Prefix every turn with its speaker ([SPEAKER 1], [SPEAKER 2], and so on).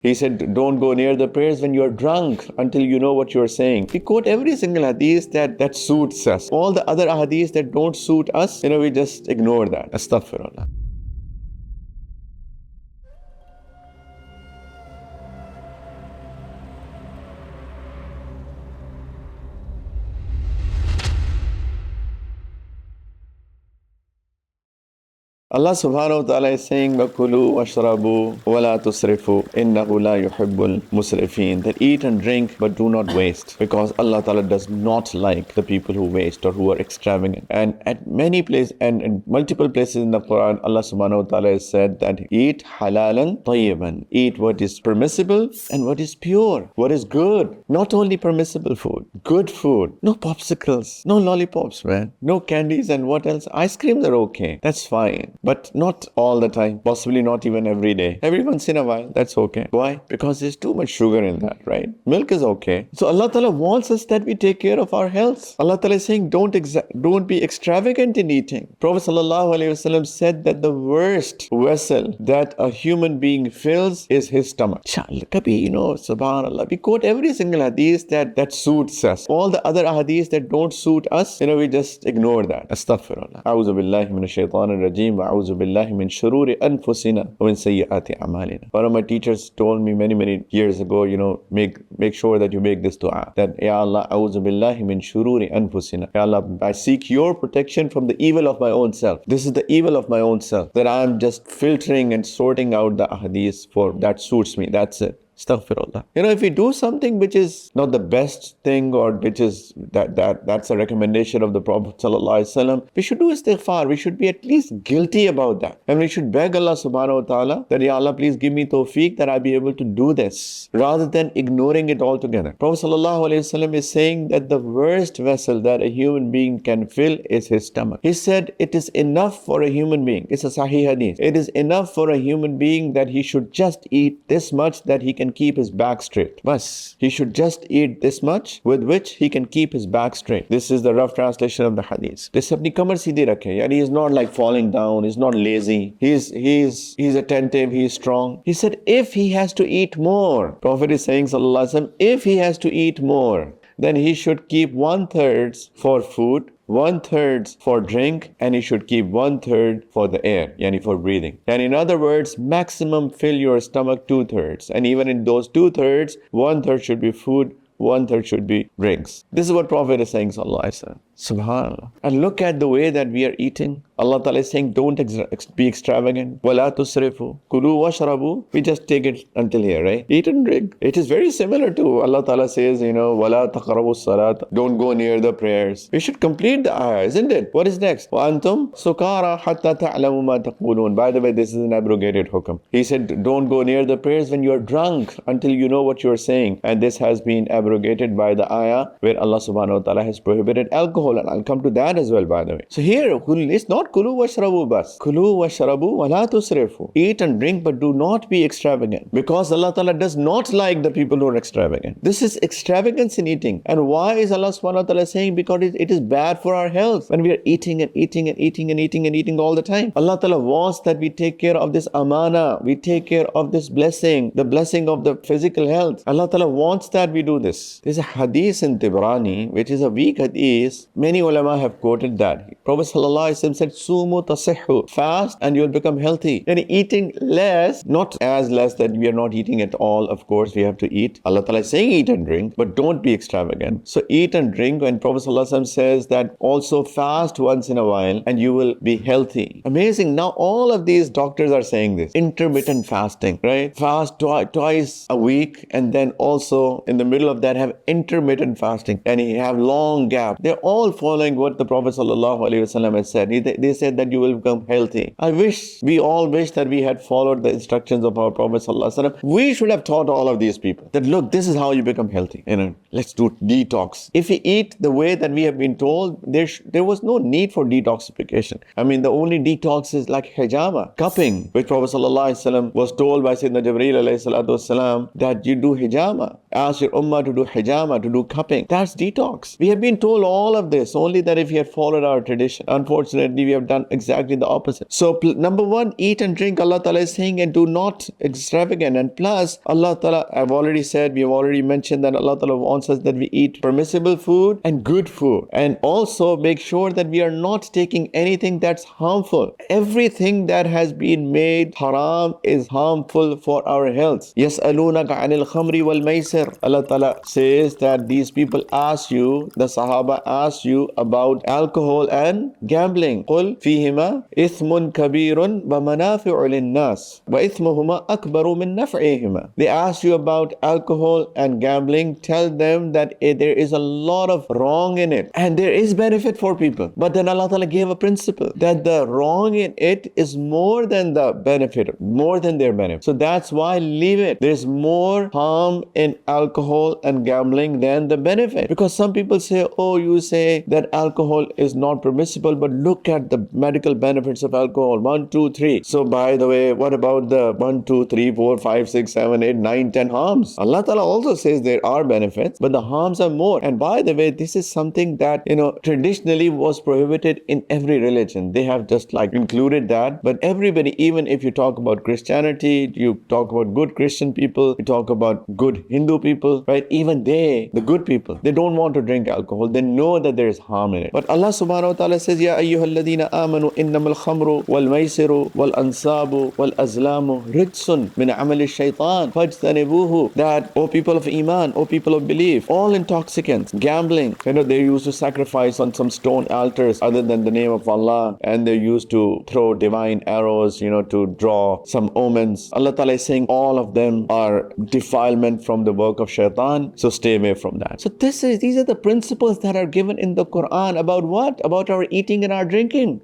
[SPEAKER 1] He said, don't go near the prayers when you're drunk until you know what you're saying. We quote every single hadith that suits us. All the other hadiths that don't suit us, we just ignore that. Astaghfirullah. Allah subhanahu wa ta'ala is saying, وَكُلُوا وَاشْرَبُوا وَلَا تُسْرِفُوا إِنَّهُ لَا يُحِبُّ الْمُسْرِفِينَ. That eat and drink but do not waste, because Allah ta'ala does not like the people who waste or who are extravagant. And at many places and in multiple places in the Quran, Allah subhanahu wa ta'ala has said that eat halalan tayyiban. Eat what is permissible and what is pure, what is good. Not only permissible food, good food. No popsicles, no lollipops, man. No candies and what else? Ice creams are okay. That's fine. But not all the time, possibly not even every day. Every once in a while, that's okay. Why? Because there's too much sugar in that, right? Milk is okay. So Allah Ta'ala wants us that we take care of our health. Allah Ta'ala is saying, don't be extravagant in eating. Prophet Sallallahu Alaihi Wasallam said that the worst vessel that a human being fills is his stomach. Kabhi, subhanallah. We quote every single hadith that suits us. All the other hadiths that don't suit us, we just ignore that. Astaghfirullah. A'udhu billahi minash shaitanir rajim. أعوذ بالله من شرور أنفسنا ومن سيئات أعمالنا. One of my teachers told me many years ago, make sure that you make this dua. That, Ya Allah, أعوذ بالله من شرور أنفسنا. Ya Allah, I seek your protection from the evil of my own self. This is the evil of my own self. That I am just filtering and sorting out the hadiths for that suits me. That's it. Astaghfirullah. If we do something which is not the best thing, or which is that's a recommendation of the Prophet ﷺ, we should do istighfar. We should be at least guilty about that. And we should beg Allah subhanahu wa ta'ala that, Ya Allah, please give me tawfiq that I be able to do this, rather than ignoring it altogether. Prophet ﷺ is saying that the worst vessel that a human being can fill is his stomach. He said it is enough for a human being. It's a sahih hadith. It is enough for a human being that he should just eat this much that he can keep his back straight. Bas, he should just eat this much with which he can keep his back straight. This is the rough translation of the hadith. This apni kamar seedhi rakhe. Yani he's not like falling down. He's not lazy. He's attentive. He's strong. He said if he has to eat more, Prophet is saying sallallahu alaihi wasallam, if he has to eat more, then he should keep 1/3 for food, 1/3 for drink, and he should keep 1/3 for the air, yani for breathing. And in other words, maximum fill your stomach 2/3. And even in those 2/3, 1/3 should be food, 1/3 should be drinks. This is what Prophet is saying, sallallahu alaihi wasallam. Subhanallah. And look at the way that we are eating. Allah Ta'ala is saying, don't be extravagant. وَلَا تُسْرِفُوا كُلُوا وَاشْرَبُوا. We just take it until here, right? Eat and drink. It is very similar to Allah Ta'ala says, وَلَا تَقْرَبُوا الصَّلَاةَ. Don't go near the prayers. We should complete the ayah, isn't it? What is next? وَأَنْتُمْ سُكَارَى حَتَّى تَعْلَمُوا مَا تَقُولُونَ. By the way, this is an abrogated hukam. He said, don't go near the prayers when you are drunk until you know what you are saying. And this has been abrogated by the ayah where Allah Subhanahu wa Ta'ala has prohibited alcohol. And I'll come to that as well, by the way. So here, it's not kulu washrabu bas. Kulu washrabu wa la tusrifu. Eat and drink, but do not be extravagant. Because Allah Ta'ala does not like the people who are extravagant. This is extravagance in eating. And why is Allah Subhanahu wa Ta'ala saying? Because it is bad for our health. When we are eating and eating and eating and eating and eating all the time. Allah Ta'ala wants that we take care of this amana. We take care of this blessing. The blessing of the physical health. Allah Ta'ala wants that we do this. There's a hadith in Tibrani, which is a weak hadith. Many ulama have quoted that. Prophet ﷺ said, Sumu tasihhu. Fast and you'll become healthy. And eating less, not as less that we are not eating at all. Of course, we have to eat. Allah Ta'ala is saying eat and drink, but don't be extravagant. So eat and drink. And Prophet ﷺ says that also fast once in a while and you will be healthy. Amazing. Now all of these doctors are saying this. Intermittent fasting, right? Fast twice a week and then also in the middle of that have intermittent fasting and you have long gap. They're all following what the Prophet ﷺ has said. They said that you will become healthy. We all wish that we had followed the instructions of our Prophet ﷺ. We should have taught all of these people that look, this is how you become healthy. Let's do detox. If we eat the way that we have been told, there was no need for detoxification. The only detox is like hijama, cupping, which Prophet ﷺ was told by Sayyidina Jibreel alayhi salatu wasalam that you do hijama. ask your ummah to do hijama, to do cupping. That's detox. We have been told all of this, only that if we had followed our tradition. Unfortunately, we have done exactly the opposite. So number one, eat and drink, Allah Ta'ala is saying, and do not extravagant. And plus, Allah Ta'ala, I've already said, we have already mentioned that Allah Ta'ala wants us that we eat permissible food and good food. And also make sure that we are not taking anything that's harmful. Everything that has been made haram is harmful for our health. يَسْأَلُونَكَ عَنِ الْخَمْرِ وَالْمَيْسِرِ. Allah Ta'ala says that these people ask you, the Sahaba ask you about alcohol and gambling. قُلْ فِيهِمَا إِثْمٌ كَبِيرٌ وَمَنَافِعُ لِلنَّاسِ وَإِثْمُهُمَا أَكْبَرُ مِنْ نَفْعِهِمَا. They ask you about alcohol and gambling. Tell them that there is a lot of wrong in it and there is benefit for people. But then Allah Ta'ala gave a principle that the wrong in it is more than the benefit, more than their benefit. So that's why leave it. There's more harm in alcohol and gambling than the benefit. Because some people say, oh, you say that alcohol is not permissible, but look at the medical benefits of alcohol. 1, 2, 3. So by the way, what about the 1, 2, 3, 4, 5, 6, 7, 8, 9, 10 harms? Allah Ta'ala also says there are benefits, but the harms are more. And by the way, this is something that, traditionally was prohibited in every religion. They have just like included that. But everybody, even if you talk about Christianity, you talk about good Christian people, you talk about good Hindu people, right? Even they, the good people, they don't want to drink alcohol. They know that there is harm in it. But Allah subhanahu wa ta'ala says, Ya ayyuhalladhina amanu innamal khamru wal maisiru wal ansabu wal azlamu rijsun min amali shaitan fajtanibuhu. That, O people of Iman, O people of belief, all intoxicants, gambling, they used to sacrifice on some stone altars other than the name of Allah, and they used to throw divine arrows, to draw some omens. Allah Ta'ala is saying all of them are defilement from the work of shaitan, so stay away from that. So these are the principles that are given in the Quran about what? About our eating and our drinking.